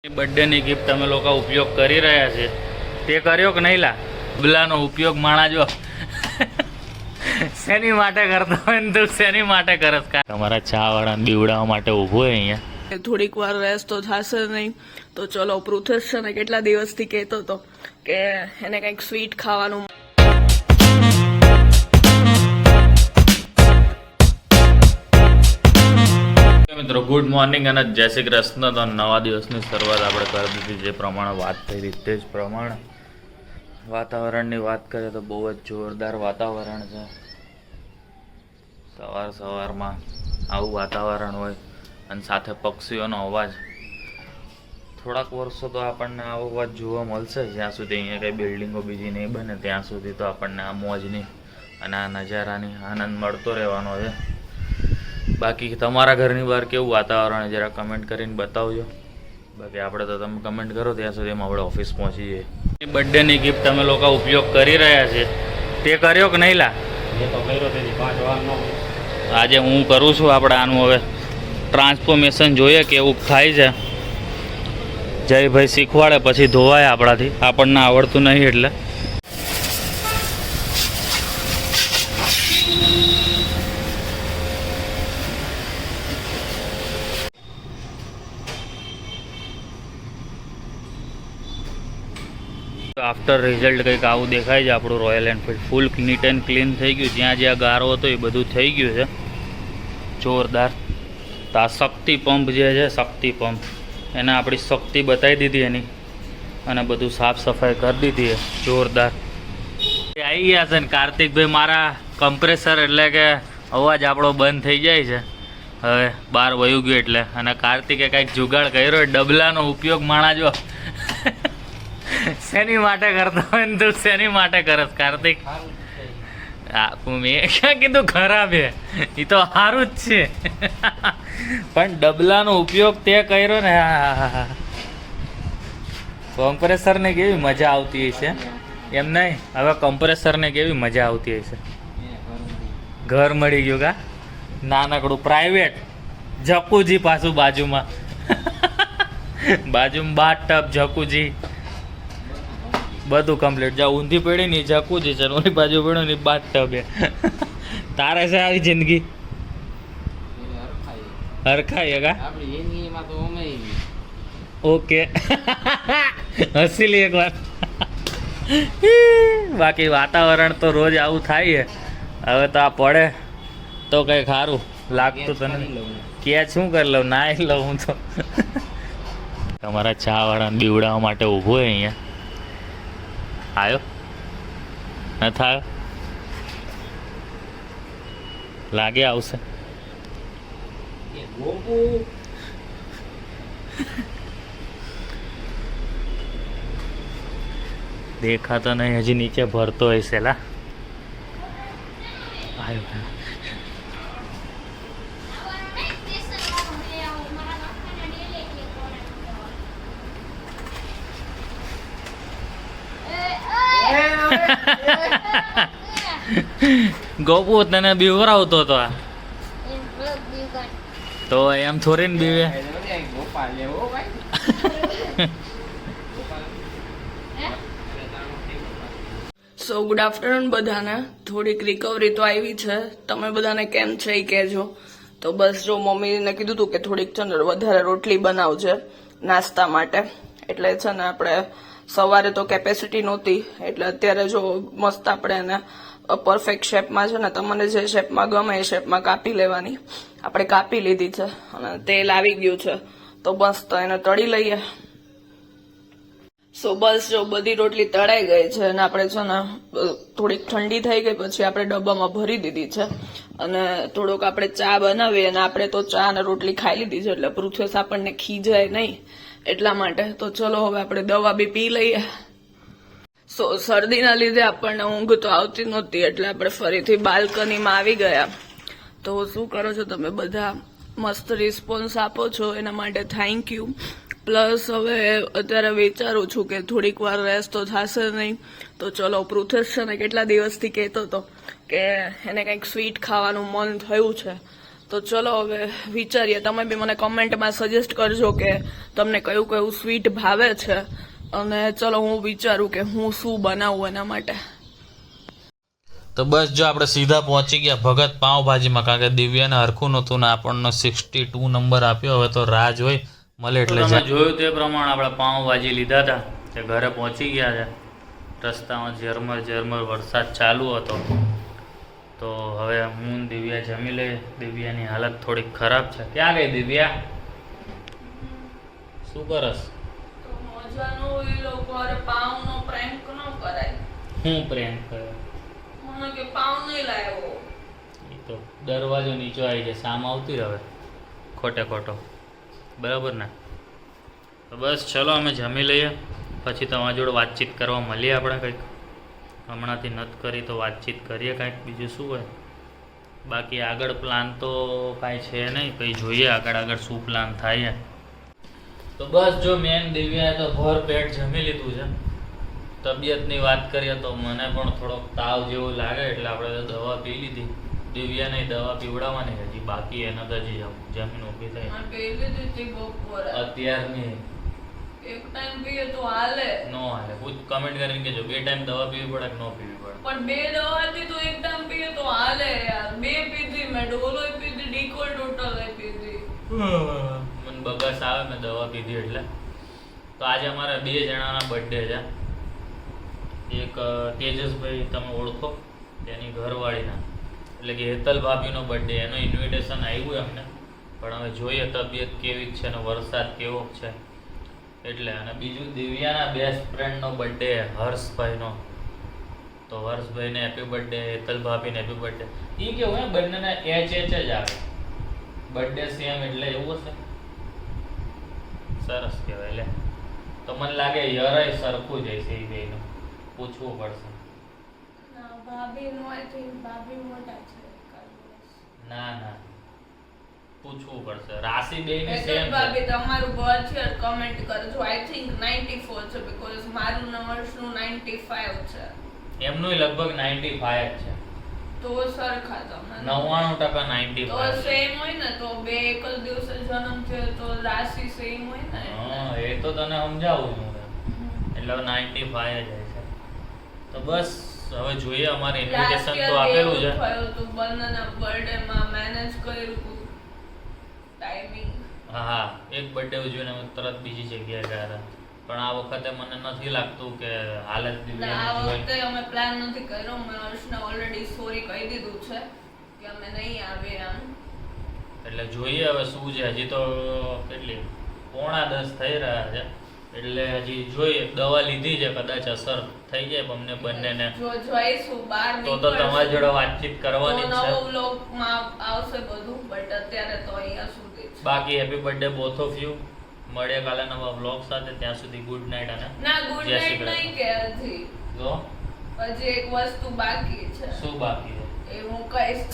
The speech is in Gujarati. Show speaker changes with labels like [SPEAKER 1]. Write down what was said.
[SPEAKER 1] बर्थडे ની ગિફ્ટ તમે લોકો ઉપયોગ કરી રહ્યા છે તે કર્યો કે નહીં લા બબલાનો ઉપયોગ માણા જો શેની માટે કરતો હોય ને તું શેની માટે કરસ કા તમારા ચા વાળાને બીવડાવવા માટે ઊભો છે અહીંયા
[SPEAKER 2] થોડીક વાર રેસ્ટ તો થશે નહીં તો ચલો પૃથ્વેશ છે ને કેટલા દિવસથી કહેતો હતો કે એને કંઈક સ્વીટ ખાવાનું
[SPEAKER 1] મિત્રો ગુડ મોર્નિંગ અને જય શ્રી કૃષ્ણ। તો નવા દિવસની શરૂઆત આપણે કરી દીધી જે પ્રમાણે વાત થઈ હતી તે જ પ્રમાણે વાતાવરણની વાત કરીએ તો બહુ જ જોરદાર વાતાવરણ છે। સવારમાં આવું વાતાવરણ હોય અને સાથે પક્ષીઓનો અવાજ થોડાક વર્ષો તો આપણને આવો અવાજ જોવા મળશે જ્યાં સુધી અહીંયા કંઈ બિલ્ડિંગો બીજી નહીં બને ત્યાં સુધી તો આપણને આ મોજની અને આ નજારાની આનંદ મળતો રહેવાનો છે। બાકી તમારા ઘરની બહાર કેવું વાતાવરણ જરા કમેન્ટ કરીને બતાવજો। બાકી આપણે તો તમે કમેન્ટ કરો ત્યાં સુધીમાં આપણે ઓફિસ પહોંચી જઈએ। બર્થડેની ગિફ્ટ તમે લોકો ઉપયોગ કરી રહ્યા છે તે કર્યો કે નહીં લા આજે હું કરું છું। આપણે આનું હવે ટ્રાન્સફોર્મેશન જોઈએ કેવું થાય છે। જયભાઈ શીખવાડે પછી ધોવાય આપણાથી, આપણને આવડતું નહીં એટલે આફ્ટર રિઝલ્ટ કંઈક આવું દેખાય છે। આપણું royal Enfield full neat and clean થઈ ગયું। જ્યાં જ્યાં ગારો હતો એ બધું થઈ ગયું છે જોરદાર। તો આ શક્તિ પંપ જે છે શક્તિ પંપ એને આપણી શક્તિ બતાવી દીધી એની અને બધું સાફ સફાઈ કરી દીધી છે જોરદાર। આવી ગયા છે ને કાર્તિકભાઈ મારા કમ્પ્રેસર એટલે કે અવાજ આપણો બંધ થઈ જાય છે હવે બહાર વયું ગયું એટલે। અને કાર્તિકે કંઈક જુગાડ કર્યો ડબલાનો ઉપયોગ માણા જો શેની માટે કરતો હોય ને તું શેની માટે કરસ કાર્તિક? મેં ક્યાં કીધું ખરાબ છે, એ તો સારું જ છે પણ ડબલાનો ઉપયોગ તે કર્યો ને કમ્પ્રેસરને કેવી મજા આવતી હશે એમ નહીં। હવે કમ્પ્રેસરને કેવી મજા આવતી હશે। ઘર મળી ગયું કા નાનકડું પ્રાઇવેટ જકુજી પાછું બાજુમાં બાથ ટબ જકુજી બધું કમ્પ્લીટ। જાઓ ઊંધી પડી ને જકુજી છે ઓલી બાજુ પડ્યો ને બાથ ટબ તારે છે આવી જિંદગી હરખાઈ કા ઓકે હસી લે એક વાર। બાકી વાતાવરણ તો રોજ આવું થાય છે હવે તો આ પડે તો કંઈ સારું લાગતું તને કે શું કરી લઉં ના લઉં હું તો તમારા ચા વાળાને બીવડાવવા માટે ઊભો હોય અહીંયા આવ્યો નથી આવ્યો લાગે આવશે દેખાતો નહીં હજી નીચે ભરતો હશે લા આવ્યો ગોપુ તને બીવરાવતો હતો આ તો એમ થોડી ને બીવે।
[SPEAKER 2] સો ગુડ આફ્ટરનૂન બધાને। થોડીક રિકવરી તો આવી છે, તમે બધાને કેમ છે એ કહેજો। તો બસ જો મમ્મીને કીધું હતું કે થોડીક છે ને વધારે રોટલી બનાવજે નાસ્તા માટે, એટલે છે ને આપણે સવારે તો કેપેસિટી નહોતી એટલે અત્યારે જો મસ્ત આપણે એને પરફેક્ટ શેપમાં છે ને તમને જે શેપમાં ગમે એ શેપમાં કાપી લેવાની। આપણે કાપી લીધી છે અને તેલ આવી ગયું છે તો બસ તો એને તળી લઈએ। સો બસ જો બધી રોટલી તળાઈ ગઈ છે અને આપણે છે ને થોડીક ઠંડી થઈ ગઈ પછી આપણે ડબ્બામાં ભરી દીધી છે અને થોડોક આપણે ચા બનાવીએ અને આપણે તો ચા અને રોટલી ખાઈ લીધી છે એટલે પૃથ્વેશ આપણને ખીજાય નહીં એટલા માટે। તો ચલો હવે આપણે દવા બી પી લઈએ। સો શરદીના લીધે આપણને ઊંઘ તો આવતી નહોતી એટલે આપણે ફરીથી બાલ્કનીમાં આવી ગયા। તો શું કરો છો તમે બધા, મસ્ત રિસ્પોન્સ આપો છો એના માટે થેન્ક યુ। પ્લસ હવે અત્યારે વિચારું છું કે થોડીક વાર રેસ્ટ તો થશે નહીં તો ચલો પૃથ્વેશ છે ને કેટલા દિવસથી કહેતો હતો કે એને કંઈક સ્વીટ ખાવાનું મન થયું છે તો ચલો હવે વિચારીએ. તમે બી મને કમેન્ટમાં સજેસ્ટ કરજો કે તમને કયું કયું સ્વીટ ભાવે છે, અને ચલો હું વિચારું કે હું શું બનાવું એના માટે.
[SPEAKER 1] તો બસ જો આપણે સીધા પહોંચી ગયા ભગત પાઉંભાજીમાં, કારણ કે દિવ્યાને હરખું નહોતું ને આપણને 62 નંબર આપ્યો. હવે તો રાહ જોઈ મળે એટલે જોયું તે પ્રમાણે આપણે પાઉંભાજી લીધા હતા તે ઘરે પહોંચી ગયા છે. રસ્તામાં ઝરમર વરસાદ ચાલુ હતો, તો હવે હું દિવ્યા જમી લે. દિવ્યાની હાલત થોડીક ખરાબ છે. ક્યાં ગઈ દિવ્યા? શું કરસ? હું પ્રેન્ક કર્યો? તો દરવાજો નીચો આવી જાય, સામ આવતી રહે ખોટે ખોટો, બરાબર ને? તો બસ ચલો અમે જમી લઈએ, પછી તમારી જોડે વાતચીત કરવા મળીએ. આપણે કંઈક હમણાંથી નથી કરી તો વાતચીત કરીએ કાંઈક, બીજું શું હોય. બાકી આગળ પ્લાન તો કાંઈ છે નહીં, કંઈ જોઈએ આગળ શું પ્લાન થાય. તો બસ જો મેન દિવ્યાએ તો ભર પેટ જમી લીધું છે. તબિયતની વાત કરીએ તો મને પણ થોડોક તાવ જેવું લાગે એટલે આપણે દવા પી લીધી. દિવ્યાને દવા પીવડાવવાની હજી બાકી, એને તો હજી જમીન ઊભી થઈ અત્યારની.
[SPEAKER 2] એક ટાઈમ પીએ તો હાલે?
[SPEAKER 1] નો હાલે. હું કમેન્ટ કરીને કહેજો 2 ટાઈમ દવા પીવી પડે કે ન પીવી પડે?
[SPEAKER 2] પણ 2 દવાથી તો એક ટાઈમ પીએ તો હાલે યાર. 2 પીધી મેં, ડોલોય પીધી, ડીકોલ ટોટલ પીધી.
[SPEAKER 1] મને બગાસ આવે મેં દવા પીધી એટલે. તો આજે અમારા 2 જણાના બર્થડે છે. એક તેજસભાઈ તમે ઓળખો, તેની ઘરવાળીના, એટલે કે હેતલ ભાભીનો બર્થડે. એનો ઇન્વિટેશન આવ્યું અમને, પણ હવે જોઈએ તબિયત કેવી છે અને વરસાદ કેવો છે એટલે. અને બીજું દિવ્યાના બેસ્ટ ફ્રેન્ડનો બર્થડે હર્ષભાઈનો. તો હર્ષભાઈને હેપી બર્થડે, હેતલ ભાભીને હેપી બર્થડે. એ કેવું હે બંનેના એચ જ આવે, બર્થડે સેમ એટલે એવું હશે. સરસ કહેવાય. એટલે તો મને લાગે યરાય સરખું જ હશે એ બેયનું. પૂછવું પડશે. ના પૂછવું પડશે. રાશિ બેયની સેમ છે.
[SPEAKER 2] ભાભી તમારું બર્થ છે કમેન્ટ કરજો. આઈ થિંક 94 છે, બીકોઝ મારું નંબરનું 95 છે.
[SPEAKER 1] એમનું લગભગ 95 જ છે.
[SPEAKER 2] તો સરખા તમે
[SPEAKER 1] 99% 95
[SPEAKER 2] તો સેમ હોય ને, તો બે એક જ દિવસે જન્મ થયો તો રાશિ સેમ હોય ને.
[SPEAKER 1] હા એ તો તને સમજાવું છું એટલે 95 જ હશે. તો બસ હવે જોઈએ. અમારે ઇન્વિટેશન તો આપેલું છે.
[SPEAKER 2] થયું તો બંનેના બર્થડે માં મેનેજ કર્યું હતું ટાઈમિંગ.
[SPEAKER 1] હા એક બર્થડે ઉજવીને અમે તરત બીજી જગ્યાએ ગયા હતા, પણ આ વખતે મને નથી લાગતું કે હાલત
[SPEAKER 2] આ વખતે અમે પ્લાન નથી કર્યો. મેં હર્ષને ઓલરેડી સોરી કહી દીધું છે કે અમે નહીં આવે આમ.
[SPEAKER 1] એટલે જોઈએ હવે શું છે. હજી તો કેટલી 9:45 થઈ રહ્યા છે, એટલે હજી જોઈએ. દવા લીધી છે, કદાચ અસર થઈ જાય અમને બંનેને.
[SPEAKER 2] જો જોઈશું બહાર
[SPEAKER 1] તો તમારી જોડે વાતચીત કરવાની છે.
[SPEAKER 2] નવો વ્લોગમાં આવશે બધું, બટ અત્યારે તો અહીંયા સુધી જ.
[SPEAKER 1] બાકી happy birthday both of you. મળીએ કાલે નવા વ્લોગ સાથે. ત્યાં સુધી ગુડ નાઈટ. અને
[SPEAKER 2] ના ગુડ નાઈટ નહીં કે હજી
[SPEAKER 1] તો
[SPEAKER 2] એક વસ્તુ બાકી છે.
[SPEAKER 1] શું બાકી છે
[SPEAKER 2] એ હું કહીશ.